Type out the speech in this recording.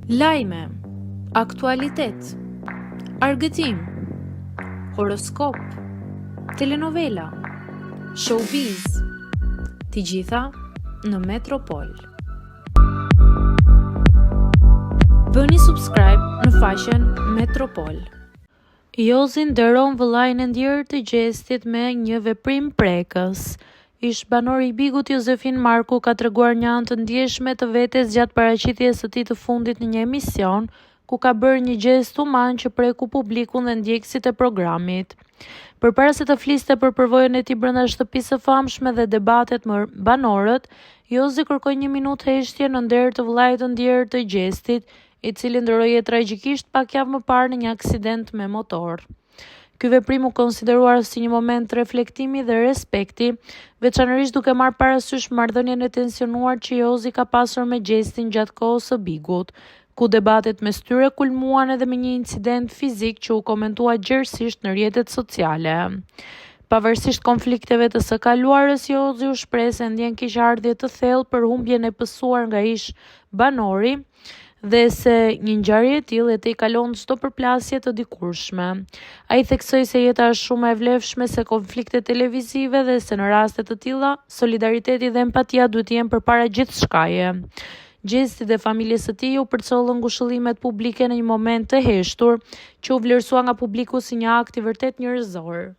Lajme, aktualitet, argëtim, horoskop, telenovela, showbiz, të gjitha në Metropol. Bëni subscribe në faqen Metropol. Jozi nderon vëllain e ndjerë të Gjestit me një veprim prekës. Ish banori i Bigut Jozefin Marku ka treguar një anë të ndjeshme të vetes gjatë paraqitjes së tij të fundit në një emision, ku ka bërë një gest human që preku publikun dhe ndjekësit e programit. Përpara se të fliste për përvojën e tij brenda shtëpisë së famshme dhe debatet me banorët, Jozi kërkoi një minutë heshtje në nder të vllait të ndjerë të Gjestit, i cili ndroroi tragjikisht pak javë më parë në një aksident me motor. Ky veprim u konsideruar si një moment reflektimi dhe respekti, veçanërisht duke marrë parasysh marrëdhënien e tensionuar që Jozi ka pasur me Gjestin gjatë kohës së Bigut, ku debatet mes tyre kulmuan edhe me një incident fizik që u komentua gjerësisht në rrjetet sociale. Pavarësisht konflikteve të së kaluarës, Jozi u shpreh se ndjen keqardhje të thellë për humbjen e pësuar nga ish banori dhe se një ngjarje e tillë e t'i kalon çdo përplasje të dikurshme. Ai theksoi se jeta është shumë e vlefshme se konfliktet televizive dhe se në raste të tilla solidariteti dhe empatia duhet të jenë përpara gjithçkaje. Gjesti dhe familjes së tij u përcollën ngushëllimet publike në një moment të heshtur, që u vlerësua nga publiku si një akt i vërtet njerëzor.